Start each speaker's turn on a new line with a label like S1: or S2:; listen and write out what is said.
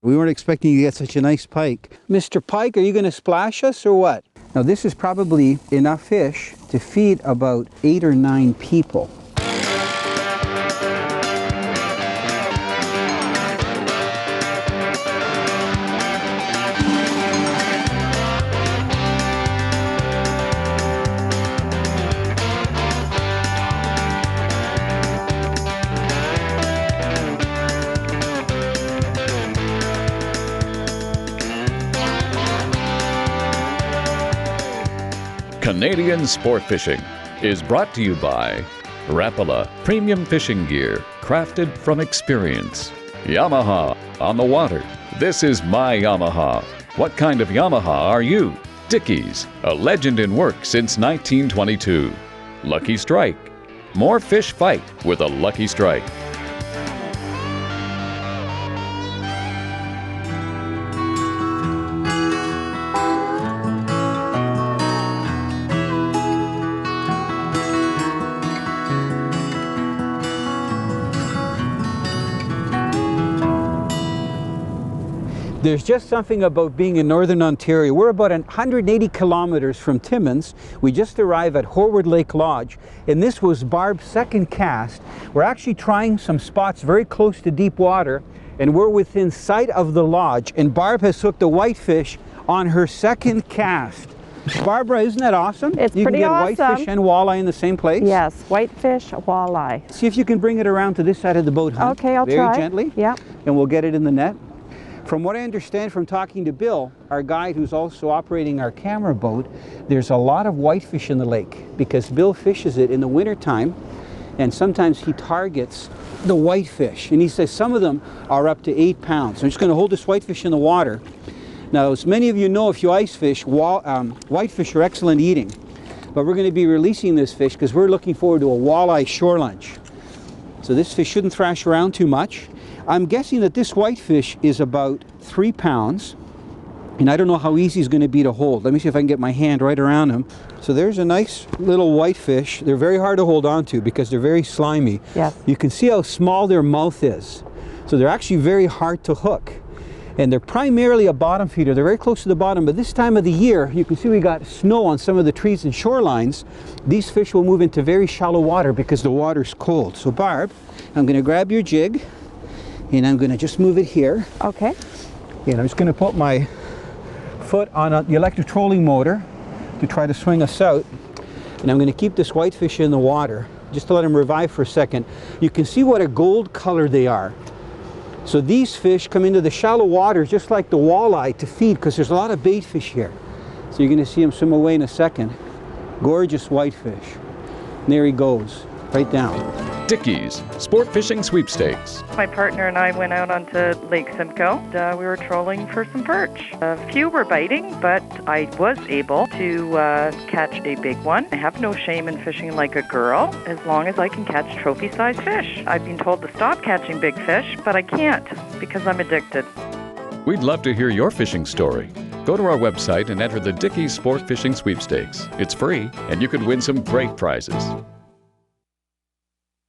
S1: We weren't expecting to get such a nice pike. Mr. Pike, are you going to splash us or what? Now this is probably enough fish to feed about 8 or 9 people.
S2: Canadian Sport Fishing is brought to you by Rapala Premium Fishing Gear, crafted from experience. Yamaha on the water. This is my Yamaha. What kind of Yamaha are you? Dickies, a legend in work since 1922. Lucky Strike. More fish fight with a Lucky Strike.
S1: There's just something about being in Northern Ontario. We're about 180 kilometers from Timmins. We just arrived at Horwood Lake Lodge, and this was Barb's second cast. We're actually trying some spots very close to deep water, and we're within sight of the lodge, and Barb has hooked a whitefish on her second cast. Barbara, isn't that awesome?
S3: It's
S1: you
S3: pretty awesome.
S1: You can get whitefish and walleye in the same place?
S3: Yes, whitefish, walleye.
S1: See if you can bring it around to this side of the boat, huh?
S3: Okay, I'll try.
S1: Very gently.
S3: Yeah.
S1: And we'll get it in the net. From what I understand from talking to Bill, our guide who's also operating our camera boat, there's a lot of whitefish in the lake because Bill fishes it in the wintertime, and sometimes he targets the whitefish. And he says some of them are up to 8 pounds. So I'm just going to hold this whitefish in the water. Now, as many of you know, if you ice fish, whitefish are excellent eating. But we're going to be releasing this fish because we're looking forward to a walleye shore lunch. So this fish shouldn't thrash around too much. I'm guessing that this whitefish is about 3 pounds, and I don't know how easy he's going to be to hold. Let me see if I can get my hand right around him. So there's a nice little whitefish. They're very hard to hold on to because they're very slimy.
S3: Yes.
S1: You can see how small their mouth is. So they're actually very hard to hook. And they're primarily a bottom feeder. They're very close to the bottom, but this time of the year, you can see we got snow on some of the trees and shorelines. These fish will move into very shallow water because the water's cold. So Barb, I'm going to grab your jig, and I'm going to just move it here.
S3: Okay.
S1: And I'm just going to put my foot on the electric trolling motor to try to swing us out. And I'm going to keep this whitefish in the water just to let him revive for a second. You can see what a gold color they are. So these fish come into the shallow waters just like the walleye to feed because there's a lot of bait fish here. So you're going to see him swim away in a second. Gorgeous whitefish. And there he goes, right down.
S2: Dickies Sport Fishing Sweepstakes.
S4: My partner and I went out onto Lake Simcoe. We were trolling for some perch. A few were biting, but I was able to catch a big one. I have no shame in fishing like a girl as long as I can catch trophy-sized fish. I've been told to stop catching big fish, but I can't because I'm addicted.
S2: We'd love to hear your fishing story. Go to our website and enter the Dickies Sport Fishing Sweepstakes. It's free, and you could win some great prizes.